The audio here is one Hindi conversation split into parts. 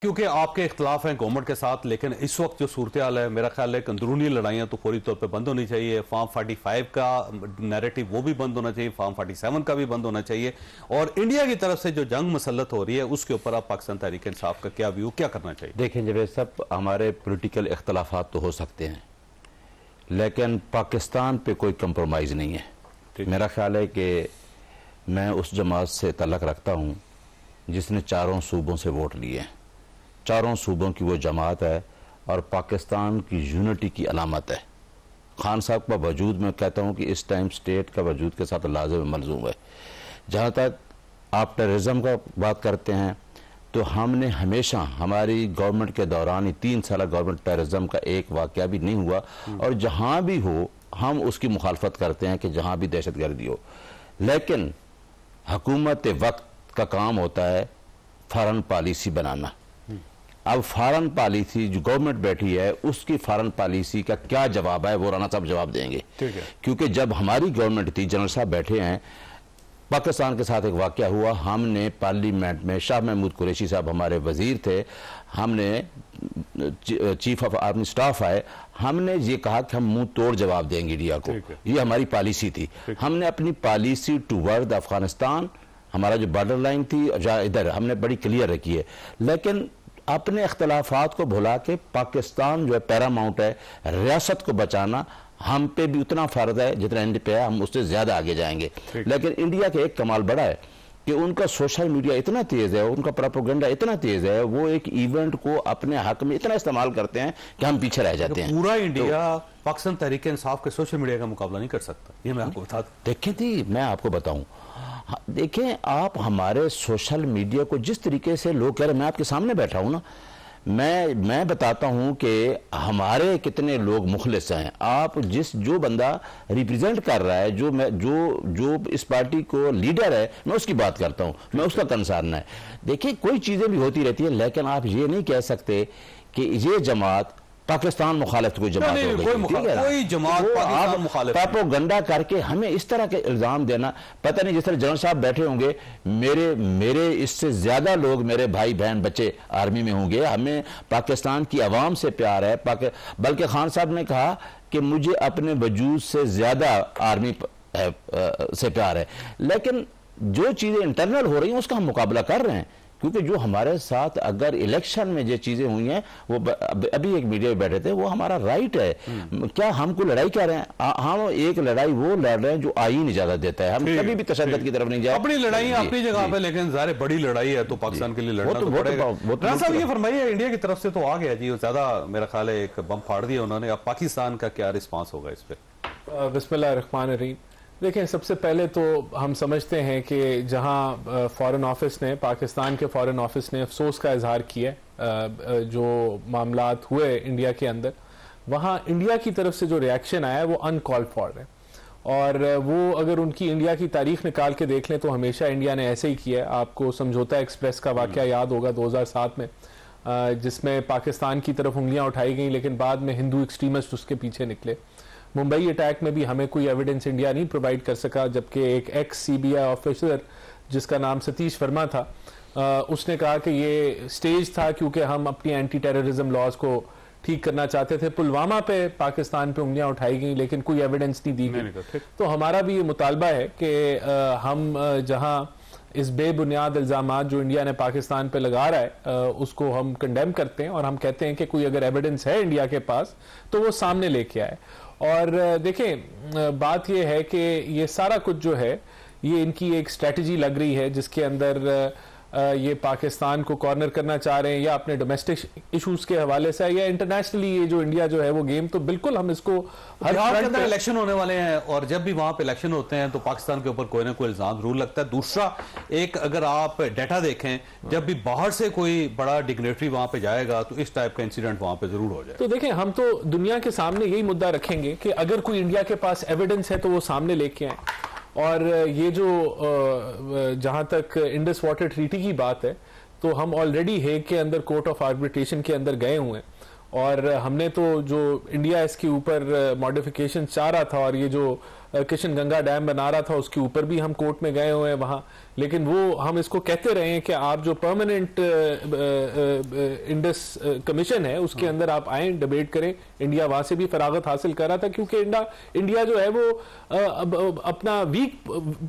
क्योंकि आपके इख्तलाफ हैं गवर्नमेंट के साथ, लेकिन इस वक्त जो सूरत हाल है, मेरा ख्याल है अंदरूनी लड़ाइयाँ तो फौरी तौर पे बंद होनी चाहिए। फार्म 45 का नैरेटिव वो भी बंद होना चाहिए, फार्म 47 का भी बंद होना चाहिए, और इंडिया की तरफ से जो जंग मसलत हो रही है उसके ऊपर आप पाकिस्तान तहरीक इंसाफ का क्या व्यू, क्या करना चाहिए? देखें जवेद साहब, हमारे पोलिटिकल इख्तलाफात तो हो सकते हैं, लेकिन पाकिस्तान पे कोई कंप्रोमाइज़ नहीं है। मेरा ख्याल है कि मैं उस जमात से तल्लक रखता हूँ जिसने चारों सूबों से वोट लिए हैं। चारों सूबों की वो जमात है और पाकिस्तान की यूनिटी की अलामत है। खान साहब का वजूद, मैं कहता हूँ कि इस टाइम स्टेट का वजूद के साथ लाज़िम मलज़ूम है। जहाँ तक आप टेररिज्म का बात करते हैं, तो हमने हमेशा हमारी गवर्नमेंट के दौरान ही 3 साल गवर्नमेंट टेररिज्म का एक वाक़या भी नहीं हुआ, और जहाँ भी हो हम उसकी मुखालफत करते हैं कि जहाँ भी दहशत गर्दी हो। लेकिन हुकूमत वक्त का काम होता है फॉरेन पॉलिसी बनाना। अब फॉरेन पॉलिसी जो गवर्नमेंट बैठी है उसकी फॉरेन पॉलिसी का क्या जवाब है वो राना साहब जवाब देंगे। क्योंकि जब हमारी गवर्नमेंट थी, जनरल साहब बैठे हैं, पाकिस्तान के साथ एक वाक़या हुआ। हमने पार्लियामेंट में, शाह महमूद कुरैशी साहब हमारे वजीर थे, हमने चीफ ऑफ आर्मी स्टाफ आए, हमने ये कहा कि हम मुंह तोड़ जवाब देंगे इंडिया को। ये हमारी पॉलिसी थी। हमने अपनी पॉलिसी टूवर्ड अफगानिस्तान, हमारा जो बॉर्डर लाइन थी इधर, हमने बड़ी क्लियर रखी है। लेकिन अपने इख्तलाफात को भुला के पाकिस्तान जो है पैरामाउंट है, रियासत को बचाना हम पे भी उतना फर्ज है जितना इंडिया पे है, हम उससे ज्यादा आगे जाएंगे। लेकिन इंडिया के एक कमाल बड़ा है कि उनका सोशल मीडिया इतना तेज है, उनका प्रोपेगेंडा इतना तेज है, वो एक इवेंट को अपने हक में इतना इस्तेमाल करते हैं कि हम पीछे रह जाते हैं। पूरा इंडिया पाकिस्तान तहरीक इंसाफ के सोशल मीडिया का मुकाबला नहीं कर सकता, ये मैं आपको बता दूं। देखें थी, मैं आपको बताऊं, देखें आप हमारे सोशल मीडिया को जिस तरीके से लोग कह रहे हैं, मैं आपके सामने बैठा हूं ना, मैं बताता हूं कि हमारे कितने लोग मुखलिस हैं। आप जो बंदा रिप्रेजेंट कर रहा है, जो इस पार्टी को लीडर है, मैं उसकी बात करता हूं, मैं उसका कंसर्न है। देखिए कोई चीजें भी होती रहती है, लेकिन आप ये नहीं कह सकते कि ये जमात पाकिस्तान मुखालिफ कोई जमात हो गई, कोई जमात पाकिस्तान मुखालिफ प्रोपेगेंडा करके हमें इस तरह के इल्जाम देना, पता नहीं जिस तरह जनरल साहब बैठे होंगे, मेरे इससे ज्यादा लोग मेरे भाई बहन बच्चे आर्मी में होंगे। हमें पाकिस्तान की आवाम से प्यार है, बल्कि खान साहब ने कहा कि मुझे अपने वजूद से ज्यादा आर्मी से प्यार है। लेकिन जो चीजें इंटरनल हो रही हैं उसका हम मुकाबला कर रहे हैं, क्योंकि जो हमारे साथ अगर इलेक्शन में जो चीजें हुई हैं, वो अभी एक मीडिया में बैठे थे, वो हमारा राइट है। क्या हम कोई लड़ाई कर रहे हैं? हम एक लड़ाई वो लड़ रहे हैं जो आईन इजाजत देता है। हम कभी भी तशद्दुद की तरफ नहीं जाए। अपनी लड़ाई अपनी जगह पे, लेकिन ज़ाहिर बड़ी लड़ाई है तो पाकिस्तान के लिए लड़ना तो पड़ेगा। साहब ये फरमाइए, इंडिया की तरफ से तो आ गया जी, ज्यादा मेरा ख्याल है एक बम फाड़ दिया उन्होंने, अब पाकिस्तान का क्या रिस्पॉन्स होगा इस पे? बिस्मिल्लाह रहमान रहीम। देखें, सबसे पहले तो हम समझते हैं कि जहां फॉरेन ऑफिस ने, पाकिस्तान के फॉरेन ऑफिस ने अफसोस का इजहार किया जो मामलात हुए इंडिया के अंदर, वहां इंडिया की तरफ से जो रिएक्शन आया है वो अनकॉल्ड फॉर है। और वो अगर उनकी इंडिया की तारीख निकाल के देख लें तो हमेशा इंडिया ने ऐसे ही किया है। आपको समझौता एक्सप्रेस का वाकया याद होगा 2007 में, जिसमें पाकिस्तान की तरफ उंगलियां उठाई गई, लेकिन बाद में हिंदू एक्सट्रीमिस्ट उसके पीछे निकले। मुंबई अटैक में भी हमें कोई एविडेंस इंडिया नहीं प्रोवाइड कर सका, जबकि एक एक्स CBI ऑफिसर जिसका नाम सतीश वर्मा था, उसने कहा कि ये स्टेज था क्योंकि हम अपनी एंटी टेररिज्म लॉज को ठीक करना चाहते थे। पुलवामा पे पाकिस्तान पे उंगलियां उठाई गई, लेकिन कोई एविडेंस नहीं दी गई। तो हमारा भी ये मुतालबा है कि हम जहां इस बेबुनियाद इल्जामात जो इंडिया ने पाकिस्तान पे लगा रहा है उसको हम कंडेम करते हैं, और हम कहते हैं कि कोई अगर एविडेंस है इंडिया के पास तो वो सामने लेके आए। और देखें, बात यह है कि ये सारा कुछ जो है ये इनकी एक स्ट्रेटजी लग रही है, जिसके अंदर ये पाकिस्तान को कॉर्नर करना चाह रहे हैं, या अपने डोमेस्टिक इश्यूज के हवाले से, या इंटरनेशनली ये जो इंडिया जो है वो गेम, तो बिल्कुल हम इसको हर के अंदर इलेक्शन होने वाले हैं, और जब भी वहां पे इलेक्शन होते हैं तो पाकिस्तान के ऊपर कोई ना कोई इल्जाम जरूर लगता है। दूसरा, एक अगर आप डाटा देखें, जब भी बाहर से कोई बड़ा डिग्नेटरी वहां पे जाएगा तो इस टाइप का इंसिडेंट वहां पे जरूर हो जाए। तो देखें, हम तो दुनिया के सामने यही मुद्दा रखेंगे कि अगर कोई इंडिया के पास एविडेंस है तो वो सामने लेके आए। और ये जो जहां तक इंडस वाटर ट्रीटी की बात है, तो हम ऑलरेडी हेग के अंदर कोर्ट ऑफ आर्बिट्रेशन के अंदर गए हुए हैं, और हमने तो जो इंडिया इसके ऊपर मॉडिफिकेशन चाह रहा था, और ये जो किशन गंगा डैम बना रहा था उसके ऊपर भी हम कोर्ट में गए हुए हैं वहां, लेकिन वो हम इसको कहते रहे हैं कि आप जो परमानेंट इंडस कमीशन है उसके अंदर आप आए, डिबेट करें। इंडिया वहां से भी फरागत हासिल कर रहा था, क्योंकि इंडिया जो है वो अपना वीक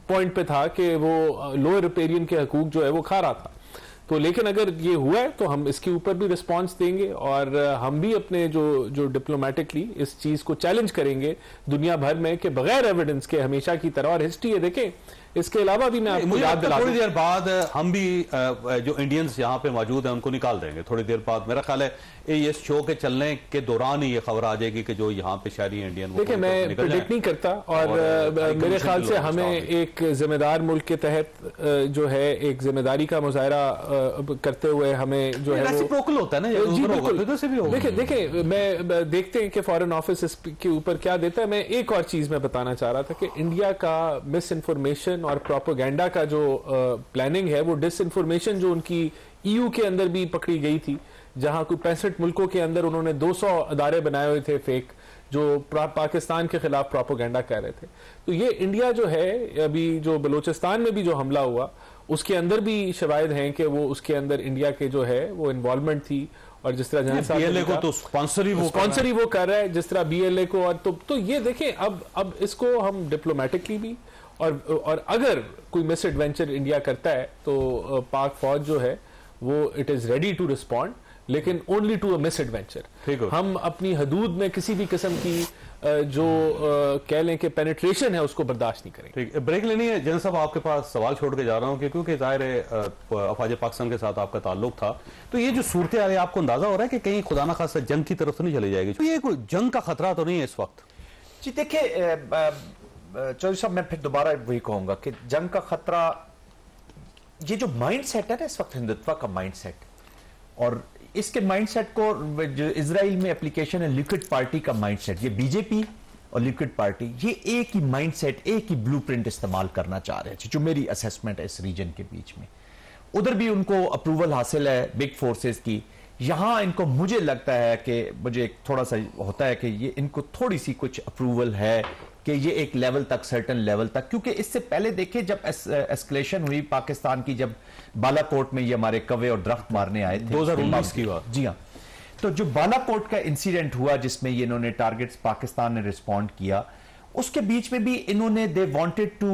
पॉइंट पे था कि वो लोअर रिपेरियन के हकूक जो है वो खा रहा था। तो लेकिन अगर ये हुआ है तो हम इसके ऊपर भी रिस्पांस देंगे, और हम भी अपने जो डिप्लोमेटिकली इस चीज को चैलेंज करेंगे दुनिया भर में कि बगैर एविडेंस के, हमेशा की तरह। और हिस्ट्री है देखें, इसके अलावा भी मैं आपको याद दिला दूं, थोड़ी देर बाद हम भी जो इंडियंस यहाँ पे मौजूद हैं उनको निकाल देंगे थोड़ी देर बाद। मेरा ख्याल है ये शो के चलने के दौरान ही ये खबर आ जाएगी कि जो यहाँ पे शहरी इंडियन, देखिए मैं प्रेडिक्ट नहीं करता, और मेरे ख्याल से हमें एक जिम्मेदार मुल्क के तहत जो है एक जिम्मेदारी का मुजाहरा करते हुए हमें जो है रेसिप्रोकल होता है ना, जी बिल्कुल। देखिए मैं देखते हैं कि फॉरेन ऑफिस के ऊपर क्या देता है। मैं एक और चीज मैं बताना चाह रहा था कि इंडिया का मिस इन्फॉर्मेशन और प्रोपेगेंडा का जो प्लानिंग है, वो डिस इन्फॉर्मेशन जो उनकी ईयू के अंदर भी पकड़ी गई थी, जहां कोई 65 मुल्कों के अंदर उन्होंने 200 अदारे बनाए हुए थे फेक, जो पाकिस्तान के खिलाफ प्रोपेगेंडा कर रहे थे। तो ये इंडिया जो है, अभी जो बलूचिस्तान में भी जो हमला हुआ उसके अंदर भी शवाहिद हैं कि वो उसके अंदर इंडिया के जो है वो इन्वॉल्वमेंट थी। और जिस तरह बीएलए को तो स्पॉन्सर ही वो कर रहा है, जिस तरह बीएलए को, और तो ये देखें अब इसको हम डिप्लोमेटिकली भी, और अगर कोई मिस एडवेंचर इंडिया करता है तो पाक फौज जो है वो it is ready to respond, लेकिन only to a misadventure. हम अपनी हदूद में किसी भी किस्म की जो कह लें कि पेनिट्रेशन है उसको बर्दाश्त नहीं करेंगे। ठीक, ब्रेक लेनी है। जनरल साहब आपके पास सवाल छोड़ के जा रहा हूं कि क्योंकि जाहिर है अफवाज पाकिस्तान के साथ आपका ताल्लुक था, तो ये जो सूरत हाल है आपको अंदाजा हो रहा है कि कहीं खुदा ना खास्ता जंग की तरफ तो नहीं चली जाएगी? तो ये कोई जंग का खतरा तो नहीं है इस वक्त? जी देखिए चौधरी साहब, मैं फिर दोबारा वही कहूंगा कि जंग का खतरा, ये जो माइंड सेट है ना इस वक्त हिंदुत्व का माइंड सेट, और इसके माइंड सेट को जो इजराइल में एप्लीकेशन है लिक्विड पार्टी का माइंड सेट, ये बीजेपी और लिक्विड पार्टी ये एक ही माइंड सेट, एक ही ब्लूप्रिंट इस्तेमाल करना चाह रहे हैं, जो मेरी असेसमेंट है इस रीजन के बीच में। उधर भी उनको अप्रूवल हासिल है बिग फोर्सेस की, यहां इनको मुझे लगता है कि मुझे थोड़ा सा होता है कि ये इनको थोड़ी सी कुछ अप्रूवल है कि ये एक लेवल तक, सर्टन लेवल तक, क्योंकि इससे पहले देखिए जब एस्केलेशन हुई पाकिस्तान की, जब बालाकोट में ये हमारे कवे और दरख्त मारने आए थे 2019 की बात। जी हाँ, तो जो बालाकोट का इंसिडेंट हुआ जिसमें ये इन्होंने टारगेट्स पाकिस्तान ने रिस्पॉन्ड किया, उसके बीच में भी इन्होंने they wanted to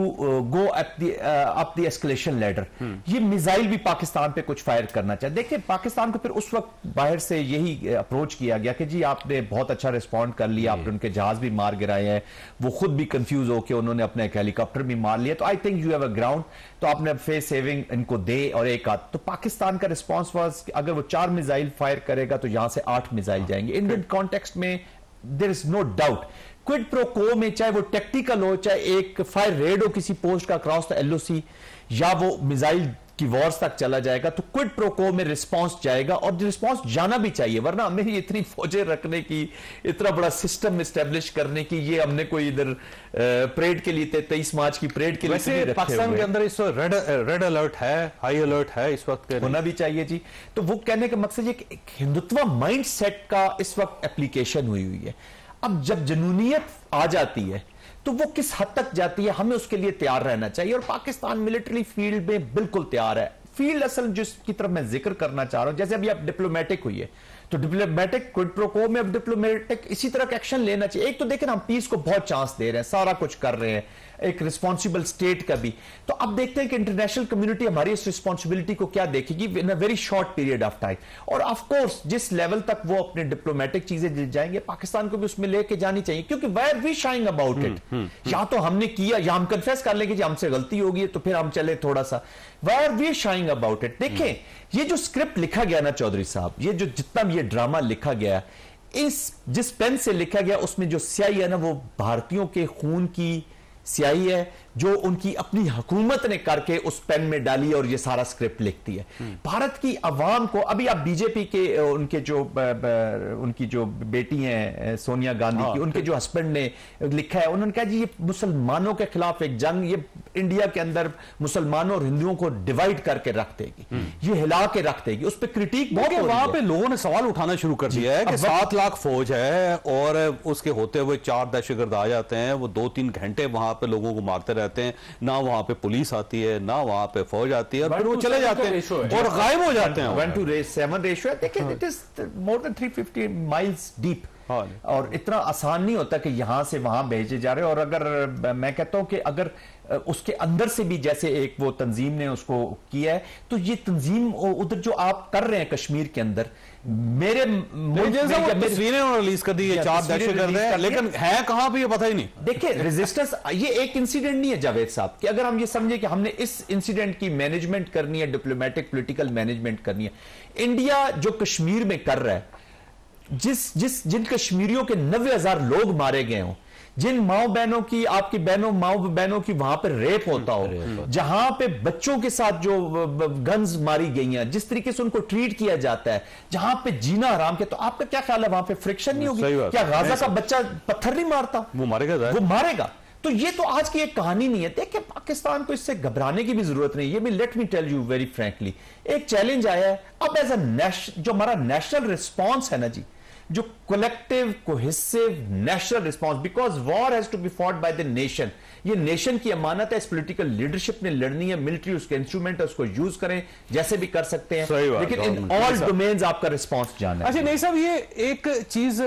go up the escalation ladder. ये मिसाइल भी पाकिस्तान पे कुछ फायर करना चाहिए। देखिए पाकिस्तान को फिर उस वक्त बाहर से यही अप्रोच किया गया कि जी आपने बहुत अच्छा रिस्पॉन्ड कर लिया, आपने उनके जहाज भी मार गिराए हैं, वो खुद भी कंफ्यूज होकर उन्होंने अपने एक हेलीकॉप्टर भी मार लिया, तो I think you have a ground, तो आपने फेस सेविंग इनको दे और एक आध। तो पाकिस्तान का रिस्पॉन्स वाज अगर वो 4 मिसाइल फायर करेगा तो यहां से 8 मिसाइल जाएंगे। इंडियन कॉन्टेक्स्ट में there is no doubt, quid pro quo में चाहे वो टेक्टिकल हो, चाहे एक फायर रेड हो किसी पोस्ट का क्रॉस द एलओसी, या वो मिसाइल की वॉर्स तक चला जाएगा, तो क्विड प्रो को में रिस्पांस जाएगा, और रिस्पांस जाना भी चाहिए, वरना हमें इतनी फौजें रखने की, इतना बड़ा सिस्टम एस्टेब्लिश करने की, ये हमने कोई इधर परेड के लिए 23 मार्च की परेड के लिए पाकिस्तान के अंदर इस रेड अलर्ट है, हाई अलर्ट है इस वक्त, होना भी चाहिए जी। तो वो कहने का मकसद ये कि हिंदुत्व माइंड सेट का इस वक्त एप्लीकेशन हुई है। अब जब जनूनियत आ जाती है तो वो किस हद तक जाती है, हमें उसके लिए तैयार रहना चाहिए, और पाकिस्तान मिलिट्री फील्ड में बिल्कुल तैयार है। फील्ड असल जिसकी तरफ मैं जिक्र करना चाह रहा हूं, जैसे अभी आप डिप्लोमेटिक हुई है, तो डिप्लोमेटिक क्विड प्रो को में अब डिप्लोमेटिक इसी तरह का एक्शन लेना चाहिए। एक तो देखें हम पीस को बहुत चांस दे रहे हैं, सारा कुछ कर रहे हैं, एक रिस्पॉन्सिबल स्टेट का भी, तो अब देखते हैं कि इंटरनेशनल कम्युनिटी हमारी इस रिस्पॉन्सिबिलिटी को क्या देखेगी in a very short period of time. और ऑफ कोर्स जिस लेवल तक वो अपने डिप्लोमेटिक चीजें जाएंगे, पाकिस्तान को भी उसमें लेके जानी चाहिए, क्योंकि we are we shying about it. या तो हमने किया, या हम कन्फेस कर लेंगे कि हमसे गलती होगी, तो फिर हम चले थोड़ा सा, we are we shying about it. देखें ये जो स्क्रिप्ट लिखा गया ना चौधरी साहब, ये जो जितना ये ड्रामा लिखा गया, इस जिस पेन से लिखा गया उसमें जो स्याही है ना, वो भारतीयों के खून की स्याही है, जो उनकी अपनी हुकूमत ने करके उस पेन में डाली और ये सारा स्क्रिप्ट लिखती है। भारत की आवाम को, अभी आप बीजेपी के उनकी जो बेटी हैं सोनिया गांधी की, उनके जो हस्बैंड ने लिखा है, उन्होंने कहा जी ये मुसलमानों के खिलाफ एक जंग, ये इंडिया के अंदर मुसलमानों और हिंदुओं को डिवाइड करके रख देगी, ये हिला के रख देगी। उस पर क्रिटिक बहुत हो रही है। वहां पे लोगों ने सवाल उठाना शुरू कर दिया है कि 7 लाख फौज है और उसके होते हुए 4 दहशतगर्द आ जाते हैं, वो 2-3 घंटे वहां पे लोगों को मारते रहते हैं, ना वहां पे पुलिस आती है ना वहां पे फौज आती है, और फिर वो चले जाते हैं और गायब हो जाते हैं। 1:7 रेशियो है। देखिए, it is more than 350 miles deep, और इतना आसान नहीं होता कि यहां से वहां भेजे जा रहे हैं। और अगर मैं कहता हूं कि अगर उसके अंदर से भी जैसे एक वो तंजीम ने उसको किया है, तो ये तंजीम उधर जो आप कर रहे हैं कश्मीर के अंदर, मेरे तस्वीरें रिलीज कर दी, 4 दहशतगर्द हैं, लेकिन है कहां पे ये पता ही नहीं। देखिए, रेजिस्टेंस ये एक इंसिडेंट नहीं है जावेद साहब, कि अगर हम ये समझे कि हमने इस इंसिडेंट की मैनेजमेंट करनी है, डिप्लोमेटिक पॉलिटिकल मैनेजमेंट करनी है, इंडिया जो कश्मीर में कर रहा है, जिन कश्मीरियों के 90,000 लोग मारे गए हों, जिन माओ बहनों की, आपकी माओ बहनों की वहां पर रेप होता हो, जहां पे बच्चों के साथ जो गन्स मारी गई हैं, जिस तरीके से उनको ट्रीट किया जाता है, जहां पे जीना हराम के, तो आपका क्या ख्याल है वहां पे फ्रिक्शन नहीं होगी? क्या गाजा का बच्चा पत्थर नहीं मारता? वो मारेगा। तो ये तो आज की एक कहानी नहीं है। देखिए, पाकिस्तान को इससे घबराने की भी जरूरत नहीं है। ये भी let me tell you very frankly, एक चैलेंज आया है अब एज अ जो हमारा नेशनल रिस्पॉन्स है ना जी, जो collective cohesive national response, because war has to be fought by the nation. ये नेशन की अमानत है, इस पॉलिटिकल लीडरशिप ने लड़नी है, मिलिट्री उसके इंस्ट्रूमेंट है, उसको यूज करें जैसे भी कर सकते हैं, लेकिन इन ऑल डोमेन्स आपका रिस्पॉन्स जाना है। अच्छा नहीं साहब, ये एक चीज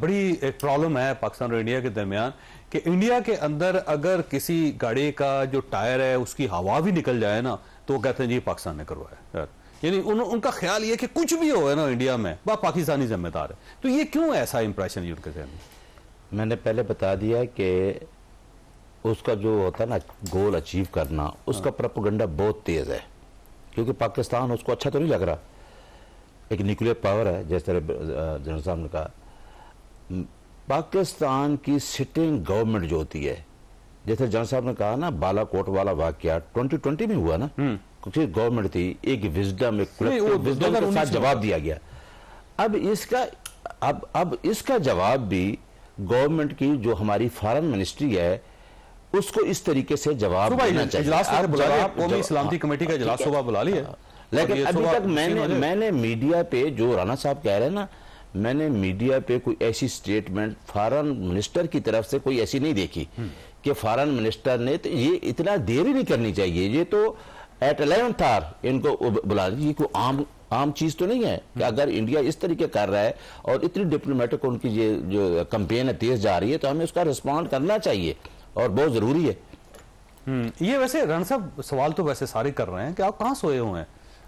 बड़ी एक प्रॉब्लम है पाकिस्तान और इंडिया के दरमियान, कि इंडिया के अंदर अगर किसी गाड़ी का जो टायर है उसकी हवा भी निकल जाए ना, तो वो कहते हैं जी पाकिस्तान ने करवाया। यानी उनका ख्याल ये कि कुछ भी हो है ना इंडिया में, वह पाकिस्तानी जिम्मेदार है। तो ये क्यों ऐसा इंप्रेशन उनके जहन में? मैंने पहले बता दिया कि उसका जो होता है ना गोल अचीव करना, उसका प्रोपेगेंडा बहुत तेज है, क्योंकि पाकिस्तान उसको अच्छा तो नहीं लग रहा। एक न्यूक्लियर पावर है, जिस तरह जनरल साहब ने कहा, पाकिस्तान की सिटिंग गवर्नमेंट जो होती है, जैसे जनरल साहब ने कहा ना, बालाकोट वाला वाकया 2020 में हुआ ना, क्योंकि गवर्नमेंट थी, एक विजडम, विजडम के साथ जवाब दिया गया। अब इसका जवाब भी गवर्नमेंट की जो हमारी फॉरेन मिनिस्ट्री है उसको इस तरीके से जवाब देना चाहिए। कौमी सलामती कमेटी का इजलास सुबह बुला लिया, लेकिन अभी तक मैंने मीडिया पे, जो राणा साहब कह रहे हैं ना, मैंने मीडिया पे कोई ऐसी स्टेटमेंट फॉरेन मिनिस्टर की तरफ से कोई ऐसी नहीं देखी कि फॉरेन मिनिस्टर ने, तो ये इतना देर ही नहीं करनी चाहिए, ये तो एट 11th आवर इनको बुला दी। कोई आम चीज तो नहीं है कि अगर इंडिया इस तरीके कर रहा है और इतनी डिप्लोमेटिक उनकी ये जो कैंपेन है तेज जा रही है, तो हमें उसका रिस्पॉन्ड करना चाहिए और बहुत जरूरी है। ये वैसे रण साहब सवाल तो वैसे सारे कर रहे हैं कि आप कहां सोए हुए हैं,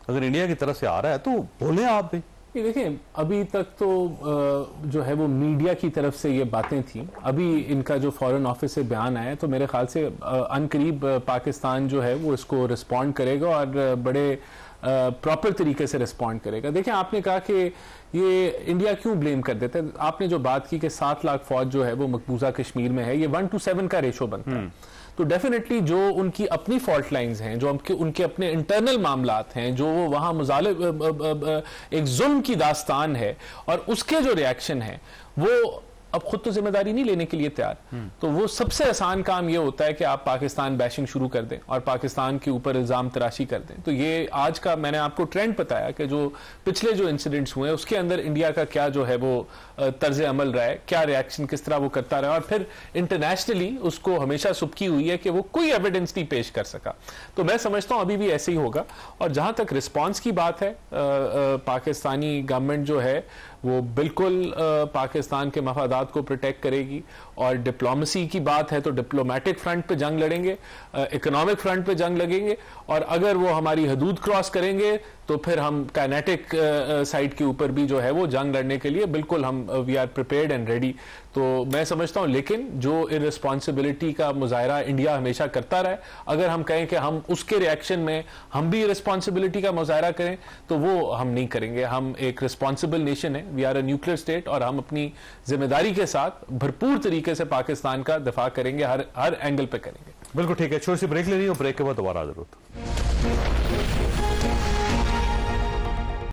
अगर इंडिया की तरफ से आ रहा है तो बोले आप भी। देखिए, अभी तक तो जो है वो मीडिया की तरफ से ये बातें थी। अभी इनका जो फॉरेन ऑफिस से बयान आया, तो मेरे ख्याल से अनकरीब पाकिस्तान जो है वो इसको रिस्पॉन्ड करेगा और बड़े प्रॉपर तरीके से रिस्पॉन्ड करेगा। देखिए, आपने कहा कि ये इंडिया क्यों ब्लेम कर देता है। आपने जो बात की कि 7 लाख फौज जो है वो मकबूजा कश्मीर में है, ये 1:7 का रेशो बनता है। तो डेफिनेटली जो उनकी अपनी फॉल्ट लाइंस हैं, जो उनके अपने इंटरनल मामलात हैं, जो वो वहां एक जुल्म की दास्तान है, और उसके जो रिएक्शन है वो अब खुद तो जिम्मेदारी नहीं लेने के लिए तैयार। तो वो सबसे आसान काम ये होता है कि आप पाकिस्तान बैशिंग शुरू कर दें और पाकिस्तान के ऊपर इल्जाम तराशी कर दें। तो ये आज का मैंने आपको ट्रेंड बताया कि जो पिछले जो इंसिडेंट्स हुए उसके अंदर इंडिया का क्या जो है वो तर्ज अमल रहा है, क्या रिएक्शन किस तरह वो करता रहा, और फिर इंटरनेशनली उसको हमेशा सुबकी हुई है कि वो कोई एविडेंस नहीं पेश कर सका। तो मैं समझता हूं अभी भी ऐसे ही होगा। और जहां तक रिस्पॉन्स की बात है, पाकिस्तानी गवर्नमेंट जो है वो बिल्कुल पाकिस्तान के मफादात को प्रोटेक्ट करेगी, और डिप्लोमेसी की बात है तो डिप्लोमेटिक फ्रंट पे जंग लड़ेंगे, इकोनॉमिक फ्रंट पे जंग लगेंगे, और अगर वो हमारी हदूद क्रॉस करेंगे तो फिर हम काइनेटिक साइड के ऊपर भी जो है वो जंग लड़ने के लिए बिल्कुल हम we are prepared and ready. तो मैं समझता हूं, लेकिन जो इररिस्पॉन्सिबिलिटी का मुजाहरा इंडिया हमेशा करता रहा है, अगर हम कहें कि हम उसके रिएक्शन में हम भी रिस्पॉन्सिबिलिटी का मुजाहरा करें तो वो हम नहीं करेंगे। हम एक रिस्पॉन्सिबल नेशन है, we are a nuclear state, और हम अपनी जिम्मेदारी के साथ भरपूर तरीके से पाकिस्तान का दिफा करेंगे, हर एंगल पे करेंगे। बिल्कुल ठीक है, छोटी सी ब्रेक ले रही है और ब्रेक के बाद दोबारा हाजिर होता हूं।